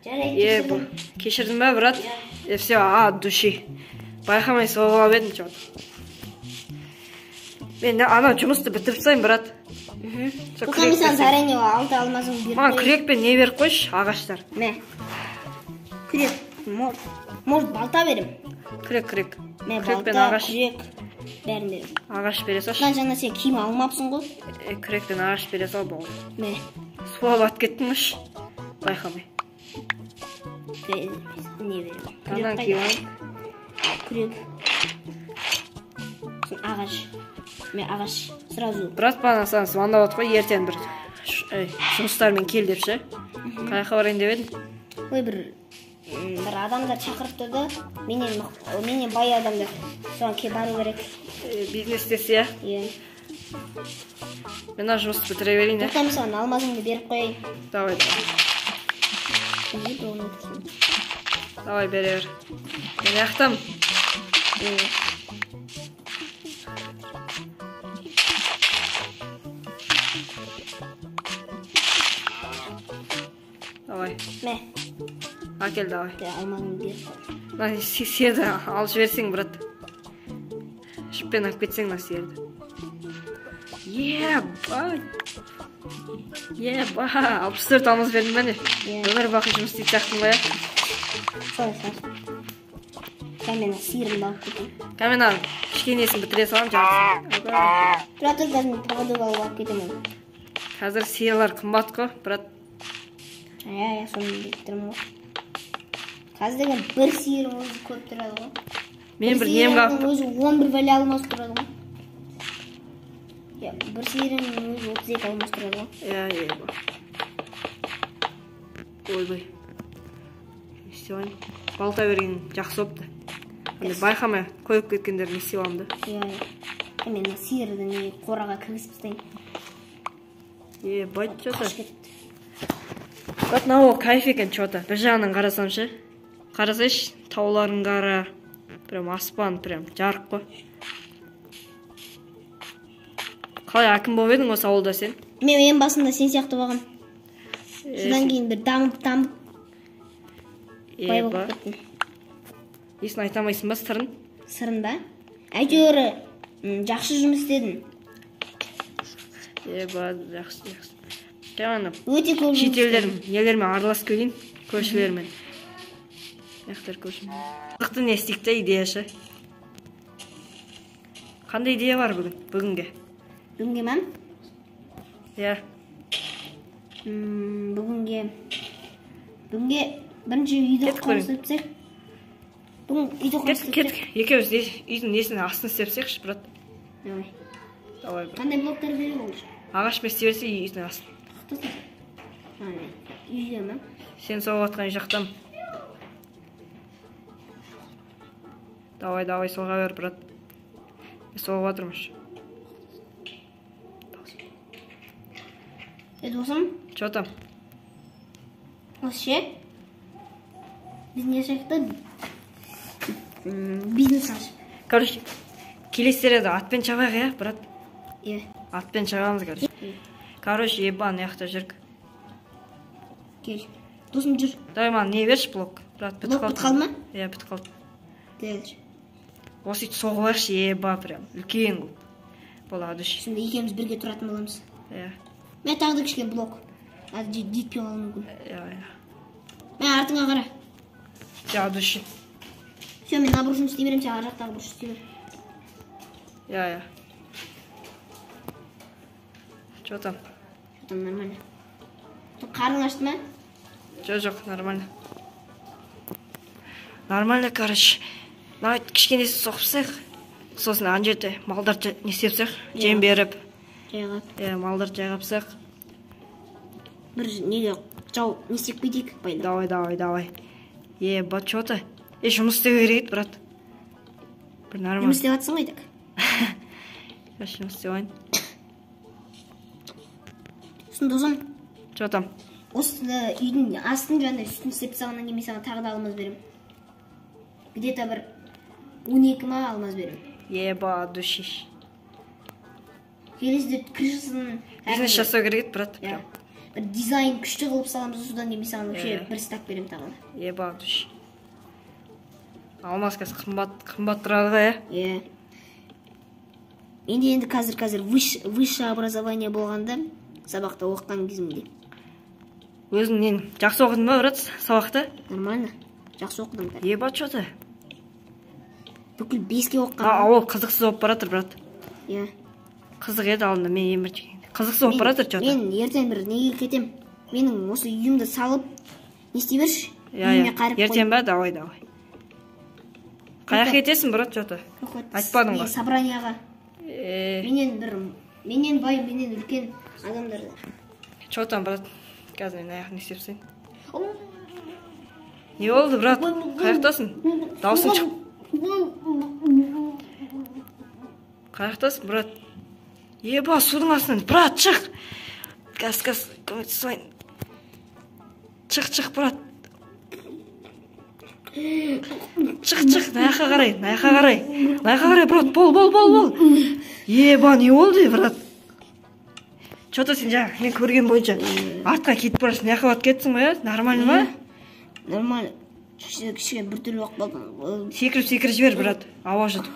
Кешірдің бе, брат? Все, от души. Байқамай соғылап едім, чот. Мен ана жұмысты бітіріп тастайын, брат. Бұқа мен саған заранее 6 алмазын беріп қойын. Маған күрек пен не беріп қойшы, ағаштар. Мә. Күрек. Может, балта берем? Күрек. Мә, Күрек пен балта, ағаш. күрек. Бәрін берем. Ағаш бере салшы. Бұдан жаңа сен киім алмапсың ғой? Күрек пен ағаш бере сал бол. Мә. Суап ат кеттіңіш. Байқамай. Не берем? Анан киім алып. Күрек. Ағаш. Мә, ағаш. Сразу. Брат бана саған звондап отыр ғой, ертең бір жұмыстармен кел депші. Қаяққа барайын деп едім? Ой, бір адамдар шақырыпты да, менен бай адамдар. Соған ке бару керек. Бизнес десе, Иә. мен жұмысты бітіре берейін, Тоқта мен саған алмазыңды беріп қойайын. Давай. Давай, бере бер. Мен аяқтам. Давай. Мә. Әкел, давай. Алмазыңды беріп қой. Мына сиырды алып жіберсең, брат. Шыппен алып кетсең мына сиырды. Ба. 64 алмаз бердім бәне. Өмір бақи жұмыс істеп жақтың ба, Солай. Мен сиырымды алып кетейін. Кәмен ал, кішкенесін бітіре салам жартысын. Брат, қазір мен поводок алып кетемін. Қазір сиырлар қымбат қой, брат. Иә, соны деп тұрмын ғой. Қазір деген бір сиыр өзі көп тұрады ғой. Мен бір нем қалып. Өзі 11 вәлі алмас тұрады ғой. Бір сиырың өзі 32 алмас тұрады ғой. Иә. Ойбай. Істеуайын. Балта берген жақсы опты. Байқамай қойып кеткендер не істеп аламын да. Иә. Мен сиырды қораға кіргізіп тастайын. Байт что-то. Вот мынау кайф екен что-то. Бір жағынан қарасамшы. Қарасайшы, тауларын қара. Прям аспан, прям жарық қой. Қалай әкім болып едің осы ауылда сен? Мен ең басында сен сияқты болғам. Содан кейін бір дамып бай болып кеттім. Есін айтамайсың ба сырын? Сырын ба? Әйтеуір жақсы жұмыс істедің. Жақсы. Жаңағы Өте көп жұмыс. шетелдермен араласып келейін, көршілермен. Яқтар көршім. Қызықты не істейік та идеяшы. Қандай идея бар бүгінге? Бүгінге мән? Иә. Бүгінге бірінші үйді құрылыс өтсек. Бүгін үйді құрылыс өтсек. Кеттік. Екеуіз үйдің несін астын істепсекші, брат. Давай. Қандай блоктар бере болшы? Ағаш бес берсе үйдің астын. Үйде ме? Сен соғып атқан жақтам. Давай, соға бер, брат. Соғып атырмыш. Досым? Чё там? Осы ше? Біз не жақта бизнес ашып. Короче, келестереді атпен шабайық, иә, брат? Иә. Атпен шабамыз, короче. Короче, ебан, яқта жүрк. Кел. Досым жүр. Давай маған не берші блок, брат, бітіп қалды. Блок бітіп қалды ма? Иә, бітіп қалды. Дәлдір. Осы үйті соғы баршы, еба, прям, үлкен бұл. Бұл адыш. Сонда екеуміз бірге тұратын боламыз. Иә. Мен тағы да кішкен блок. Жетпей қалуы мүмкін. Иә. Мен артыңа қара. Адыш. Все, мен набор жұмыс істей берем, сен ар жақтағы бұрыш істей бер. Иә. Чё там? Там нормально. Қарның ашты ма? Жоқ, нормально. Нормально, короче. Давай кішкенесі соқпсақ. Сосын ан жерде малдар не істепсақ, жем беріп. Жайғап. Иә, малдар жайғапсақ. Бір неге жау не істеп кетейік, пайда. Давай. Еба, чё-то. Жұмыс істеу керек, брат. Бір нормально. Жұмыс істеп атсың қайдақ? Жұмыс істеуайын. Сосын досым. Чё там? Осы үйдің астын жаңда үстін істеп тастағаннан кейін мен саған тағы да алмаз берем. Где-то бір 12 ма алмаз берем. Еба, душиш. Келесіде крышасын... Бизнес жасау керек, брат. бір дизайн күшті қылып саламыз, содан кейін мен саған вообще бір стак беремін тағына. Еба душ. Алмаз қазір қымбат тұрады ғой, Иә. Менде енді қазір высшее образование болғанда сабақта оқыған кезімде. Өзің жақсы оқыдың ба, брат, сабақты? Нормально. Жақсы оқыдым. Еба что-то. Бүкіл 5-ке оқыған. Ол қызықсыз болып баратыр, брат. Иә. Қызық еді алдында мен емір жегенде. Қызықсыз болып баратыр что-то. Мен ертең бір неге кетем. Менің осы үйімді салып, не істей берші? Үйіме қарып қой. Ертең ба, давай. Қаяқ кетесің, брат, что-то? Айтпадың ба? Собранияға. Менен бай, менен үлкен адамдарды. Что-то, брат, қазір мен аяқын істепсейін. Не болды, брат? Қаяқтасың? Даусың шық. Қаяқтасың, брат? Еба, судың астынан. Брат, шық. Газ, көмектесейін. Шық, брат. Шық, наяққа қарай, брат, бол. Еба, не болды, брат? Что-то сен жаңа, мен көрген бойынша артқа кетіп барасың, наяққа бат кетсің ба, нормально ма? Нормально. Кішкене бір түрлі уақыт болдым. Секіріп жібер, брат, ауа жұтып.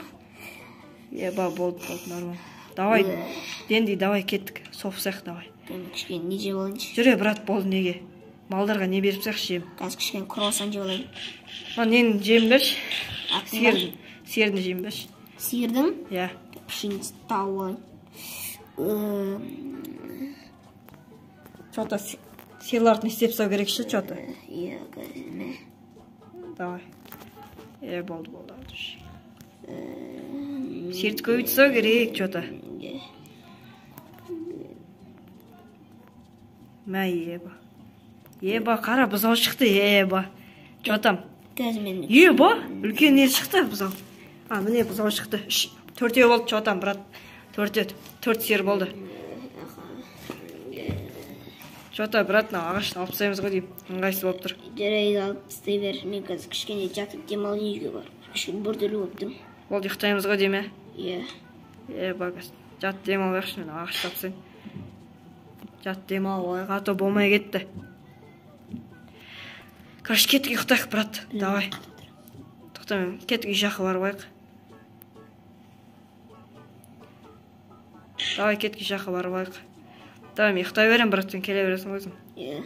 Еба, болды, нормально. Давай, денди, давай, кеттік, соқсақ, давай. Кішкене не жеп алайыншы? Жүре, брат, болды, неге? Малдарға не беріп сақ жем? Қазір кішкене круассан жеп алайын. Нені жем берші? Сиырды жем берші. Сиырдың? Иә. Пішіңіз тауып алайын. Что-то сиырларды не істеп сау керек ше, что-то. Иә, қазір. Давай. Болды. Сиырды көбейт сау керек, что-то. Мә, еба, қара бұзау шықты, еба. Что-там? Қазір мен... Еба, үлкен ел шықты бұзау. Міне бұзау шықты. 4 болды, что-там, брат. 4 сиыр болды. Что-то, брат, ағашын алып тастаймыз ғой дейм. Ыңғайсыз болып тұр. Жарайды, алып тастай бер. Мен қазір кішкене жатып демалып үйге бар. Кішкене біртүрлі болып тұрмын. Болды, ұйықтаймыз ғой дейм, Иә. Еба, жат демалып ақшын, ағаш тапсайын. Жат демалып, а то болмай кетті. Короче, кеттік ұйықтайық, брат. Давай. Тоқтамен, кеттік үй жаққа барып алайық. Давай, кеттік үй жаққа барып алайық. Давай, мен ұйықтай берем, брат, сен келе бересің өзің. Иә.